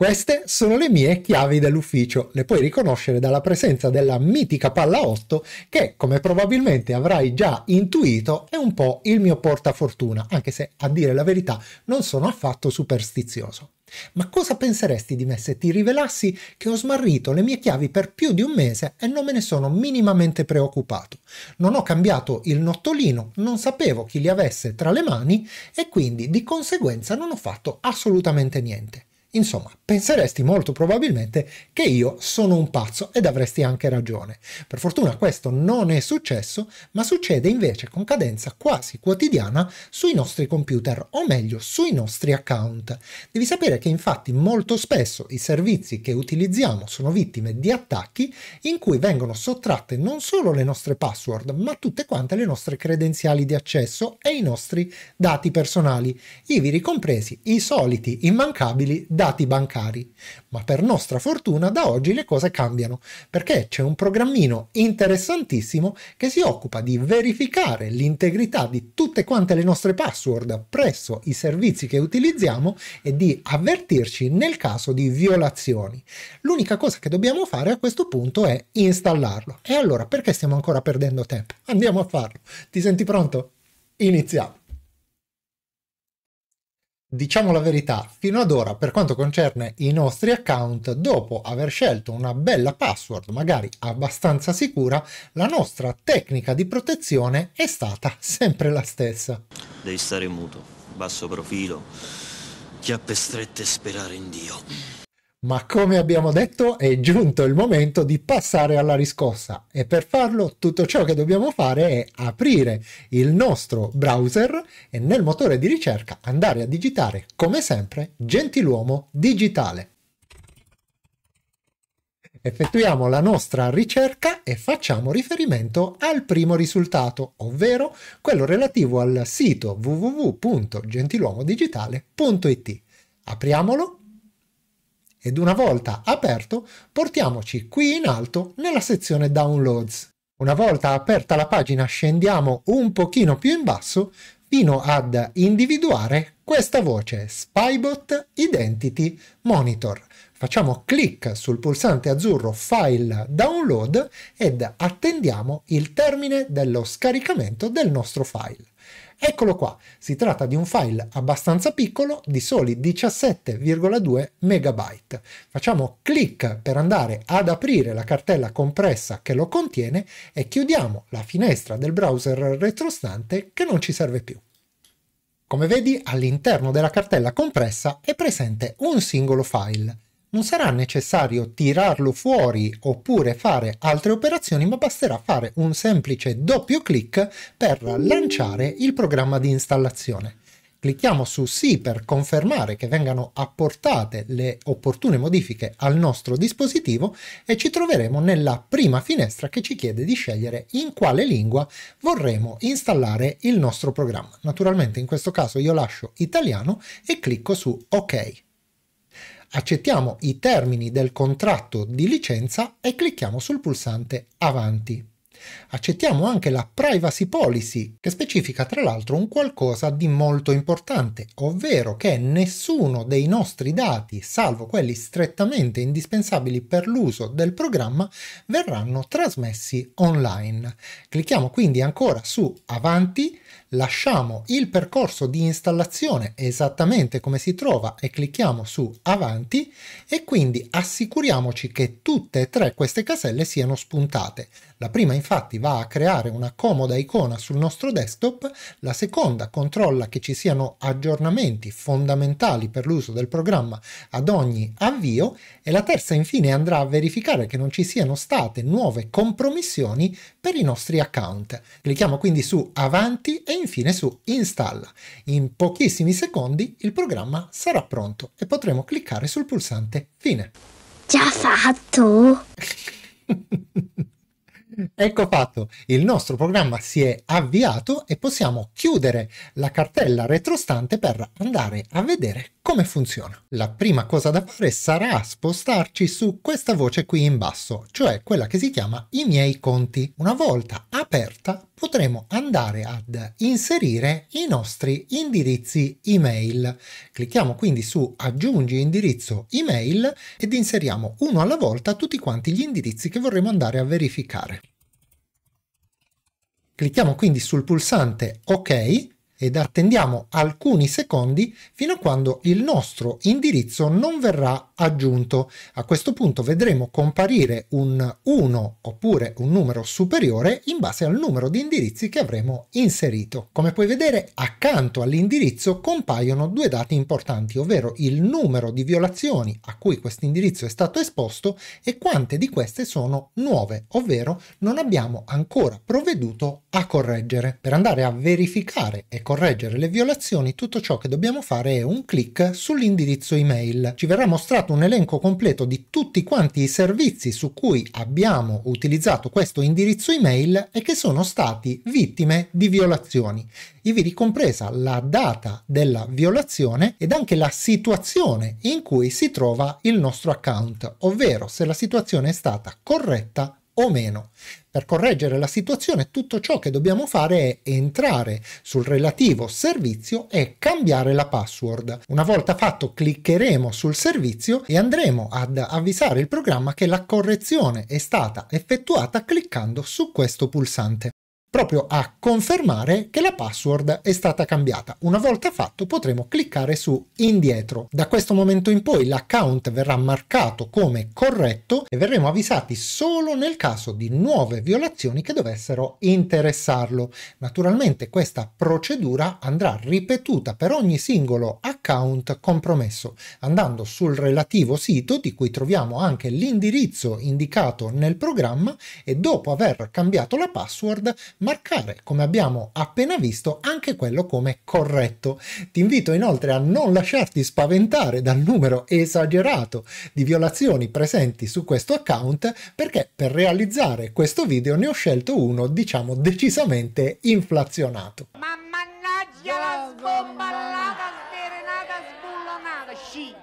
Queste sono le mie chiavi dell'ufficio, le puoi riconoscere dalla presenza della mitica palla 8 che, come probabilmente avrai già intuito, è un po' il mio portafortuna, anche se a dire la verità non sono affatto superstizioso. Ma cosa penseresti di me se ti rivelassi che ho smarrito le mie chiavi per più di un mese e non me ne sono minimamente preoccupato? Non ho cambiato il nottolino, non sapevo chi li avesse tra le mani e quindi di conseguenza non ho fatto assolutamente niente. Insomma, penseresti molto probabilmente che io sono un pazzo ed avresti anche ragione. Per fortuna questo non è successo, ma succede invece con cadenza quasi quotidiana sui nostri computer, o meglio sui nostri account. Devi sapere che infatti molto spesso i servizi che utilizziamo sono vittime di attacchi in cui vengono sottratte non solo le nostre password, ma tutte quante le nostre credenziali di accesso e i nostri dati personali, ivi ricompresi i soliti immancabili dati bancari. Ma per nostra fortuna da oggi le cose cambiano, perché c'è un programmino interessantissimo che si occupa di verificare l'integrità di tutte quante le nostre password presso i servizi che utilizziamo e di avvertirci nel caso di violazioni. L'unica cosa che dobbiamo fare a questo punto è installarlo. E allora perché stiamo ancora perdendo tempo? Andiamo a farlo. Ti senti pronto? Iniziamo. Diciamo la verità, fino ad ora per quanto concerne i nostri account, dopo aver scelto una bella password, magari abbastanza sicura, la nostra tecnica di protezione è stata sempre la stessa. Devi stare muto, basso profilo, chiappe strette e sperare in Dio. Ma come abbiamo detto è giunto il momento di passare alla riscossa e per farlo tutto ciò che dobbiamo fare è aprire il nostro browser e nel motore di ricerca andare a digitare come sempre Gentiluomo Digitale. Effettuiamo la nostra ricerca e facciamo riferimento al primo risultato, ovvero quello relativo al sito www.gentiluomodigitale.it. Apriamolo. Ed una volta aperto, portiamoci qui in alto nella sezione Downloads. Una volta aperta la pagina scendiamo un pochino più in basso fino ad individuare questa voce Spybot Identity Monitor. Facciamo clic sul pulsante azzurro File Download ed attendiamo il termine dello scaricamento del nostro file. Eccolo qua, si tratta di un file abbastanza piccolo di soli 17,2 MB. Facciamo clic per andare ad aprire la cartella compressa che lo contiene e chiudiamo la finestra del browser retrostante che non ci serve più. Come vedi, all'interno della cartella compressa è presente un singolo file. Non sarà necessario tirarlo fuori oppure fare altre operazioni, ma basterà fare un semplice doppio clic per lanciare il programma di installazione. Clicchiamo su sì per confermare che vengano apportate le opportune modifiche al nostro dispositivo e ci troveremo nella prima finestra che ci chiede di scegliere in quale lingua vorremmo installare il nostro programma. Naturalmente in questo caso io lascio italiano e clicco su OK. Accettiamo i termini del contratto di licenza e clicchiamo sul pulsante Avanti. Accettiamo anche la Privacy Policy, che specifica tra l'altro un qualcosa di molto importante, ovvero che nessuno dei nostri dati, salvo quelli strettamente indispensabili per l'uso del programma, verranno trasmessi online. Clicchiamo quindi ancora su Avanti, lasciamo il percorso di installazione esattamente come si trova e clicchiamo su Avanti e quindi assicuriamoci che tutte e tre queste caselle siano spuntate. La prima infatti va a creare una comoda icona sul nostro desktop, la seconda controlla che ci siano aggiornamenti fondamentali per l'uso del programma ad ogni avvio e la terza infine andrà a verificare che non ci siano state nuove compromissioni per i nostri account. Clicchiamo quindi su Avanti e infine su Installa. In pochissimi secondi il programma sarà pronto e potremo cliccare sul pulsante Fine. Già fatto? Ecco fatto, il nostro programma si è avviato e possiamo chiudere la cartella retrostante per andare a vedere come funziona. La prima cosa da fare sarà spostarci su questa voce qui in basso, cioè quella che si chiama I miei conti. Una volta aperta potremo andare ad inserire i nostri indirizzi email. Clicchiamo quindi su aggiungi indirizzo email ed inseriamo uno alla volta tutti quanti gli indirizzi che vorremmo andare a verificare. Clicchiamo quindi sul pulsante OK ed attendiamo alcuni secondi fino a quando il nostro indirizzo non verrà aggiunto. A questo punto vedremo comparire un 1 oppure un numero superiore in base al numero di indirizzi che avremo inserito. Come puoi vedere, accanto all'indirizzo compaiono due dati importanti, ovvero il numero di violazioni a cui questo indirizzo è stato esposto e quante di queste sono nuove, ovvero non abbiamo ancora provveduto a correggere. Per andare a verificare e correggere le violazioni, tutto ciò che dobbiamo fare è un clic sull'indirizzo email. Ci verrà mostrato un elenco completo di tutti quanti i servizi su cui abbiamo utilizzato questo indirizzo email e che sono stati vittime di violazioni, ivi ricompresa la data della violazione ed anche la situazione in cui si trova il nostro account, ovvero se la situazione è stata corretta o meno. Per correggere la situazione, tutto ciò che dobbiamo fare è entrare sul relativo servizio e cambiare la password. Una volta fatto, cliccheremo sul servizio e andremo ad avvisare il programma che la correzione è stata effettuata cliccando su questo pulsante, proprio a confermare che la password è stata cambiata. Una volta fatto potremo cliccare su indietro. Da questo momento in poi l'account verrà marcato come corretto e verremo avvisati solo nel caso di nuove violazioni che dovessero interessarlo. Naturalmente questa procedura andrà ripetuta per ogni singolo account compromesso, andando sul relativo sito di cui troviamo anche l'indirizzo indicato nel programma e dopo aver cambiato la password marcare, come abbiamo appena visto, anche quello come corretto. Ti invito inoltre a non lasciarti spaventare dal numero esagerato di violazioni presenti su questo account, perché per realizzare questo video ne ho scelto uno, diciamo, decisamente inflazionato. Ma mannaggia la sbomballata, sverenata, sbullonata, sci!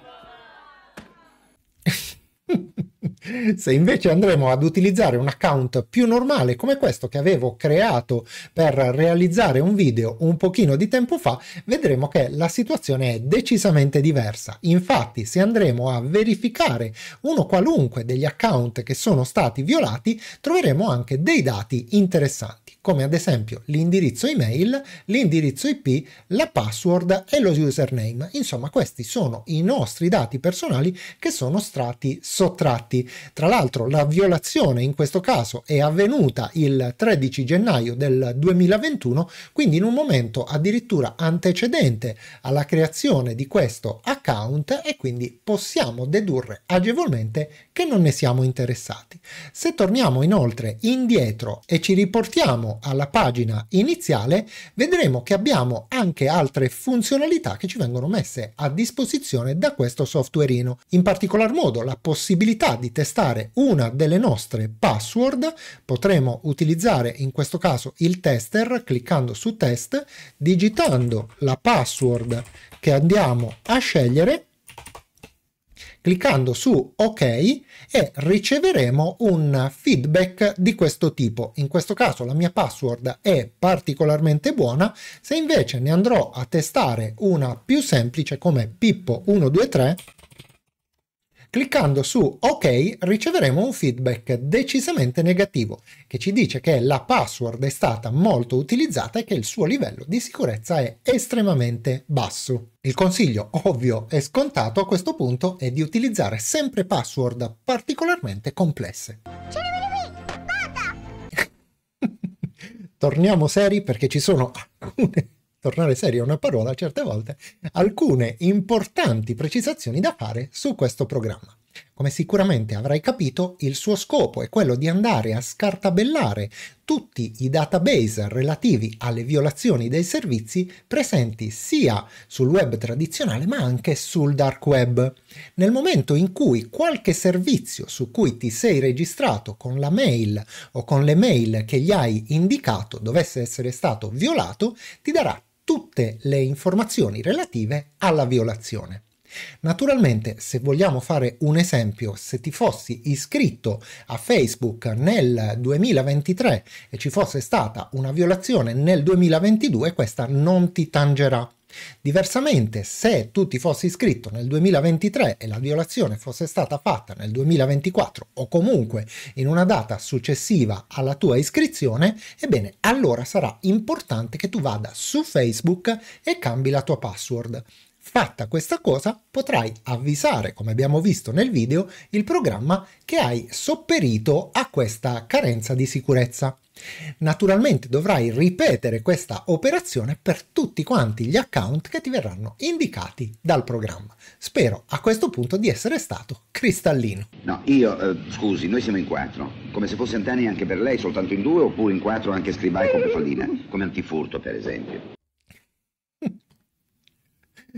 Se invece andremo ad utilizzare un account più normale come questo che avevo creato per realizzare un video un pochino di tempo fa, vedremo che la situazione è decisamente diversa. Infatti, se andremo a verificare uno qualunque degli account che sono stati violati, troveremo anche dei dati interessanti, come ad esempio l'indirizzo email, l'indirizzo IP, la password e lo username. Insomma, questi sono i nostri dati personali che sono stati sottratti. Tra l'altro la violazione in questo caso è avvenuta il 13 gennaio del 2021, quindi in un momento addirittura antecedente alla creazione di questo account, e quindi possiamo dedurre agevolmente che non ne siamo interessati. Se torniamo inoltre indietro e ci riportiamo alla pagina iniziale, vedremo che abbiamo anche altre funzionalità che ci vengono messe a disposizione da questo softwareino. In particolar modo la possibilità di testare una delle nostre password. Potremo utilizzare in questo caso il tester cliccando su test, digitando la password che andiamo a scegliere, cliccando su OK, e riceveremo un feedback di questo tipo. In questo caso la mia password è particolarmente buona. Se invece ne andrò a testare una più semplice come Pippo123, cliccando su OK riceveremo un feedback decisamente negativo che ci dice che la password è stata molto utilizzata e che il suo livello di sicurezza è estremamente basso. Il consiglio ovvio e scontato a questo punto è di utilizzare sempre password particolarmente complesse. Torniamo seri, perché ci sono alcune... Tornare seri è una parola certe volte, alcune importanti precisazioni da fare su questo programma. Come sicuramente avrai capito, il suo scopo è quello di andare a scartabellare tutti i database relativi alle violazioni dei servizi presenti sia sul web tradizionale ma anche sul dark web. Nel momento in cui qualche servizio su cui ti sei registrato con la mail o con le mail che gli hai indicato dovesse essere stato violato, ti darà tutte le informazioni relative alla violazione. Naturalmente, se vogliamo fare un esempio, se ti fossi iscritto a Facebook nel 2023 e ci fosse stata una violazione nel 2022, questa non ti tangerà. Diversamente, se tu ti fossi iscritto nel 2023 e la violazione fosse stata fatta nel 2024 o comunque in una data successiva alla tua iscrizione, ebbene allora sarà importante che tu vada su Facebook e cambi la tua password. Fatta questa cosa, potrai avvisare, come abbiamo visto nel video, il programma che hai sopperito a questa carenza di sicurezza. Naturalmente dovrai ripetere questa operazione per tutti quanti gli account che ti verranno indicati dal programma. Spero a questo punto di essere stato cristallino. No, scusi, noi siamo in 4. Come se fosse antenni anche per lei, soltanto in 2, oppure in 4 anche scribai con bufalina, come antifurto per esempio.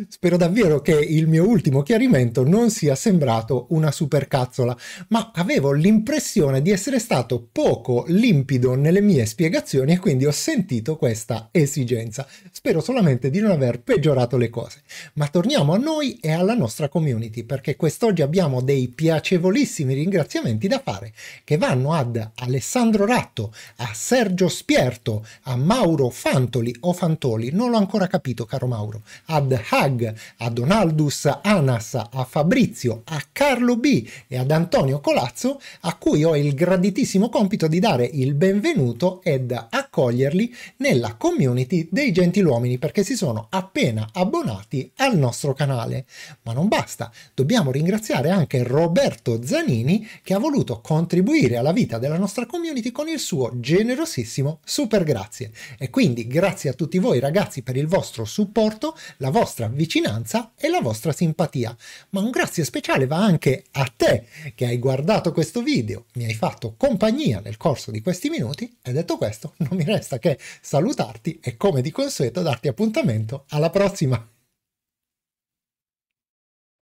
Spero davvero che il mio ultimo chiarimento non sia sembrato una supercazzola, ma avevo l'impressione di essere stato poco limpido nelle mie spiegazioni e quindi ho sentito questa esigenza. Spero solamente di non aver peggiorato le cose. Ma torniamo a noi e alla nostra community, perché quest'oggi abbiamo dei piacevolissimi ringraziamenti da fare, che vanno ad Alessandro Ratto, a Sergio Spierto, a Mauro Fantoli o Fantoli, non l'ho ancora capito caro Mauro, ad a Donaldus Anas, a Fabrizio, a Carlo B e ad Antonio Colazzo, a cui ho il graditissimo compito di dare il benvenuto ed accoglierli nella community dei gentiluomini, perché si sono appena abbonati al nostro canale. Ma non basta, dobbiamo ringraziare anche Roberto Zanini, che ha voluto contribuire alla vita della nostra community con il suo generosissimo super grazie. E quindi grazie a tutti voi ragazzi per il vostro supporto, la vostra vicinanza e la vostra simpatia. Ma un grazie speciale va anche a te che hai guardato questo video, mi hai fatto compagnia nel corso di questi minuti e detto questo non mi resta che salutarti e come di consueto darti appuntamento alla prossima.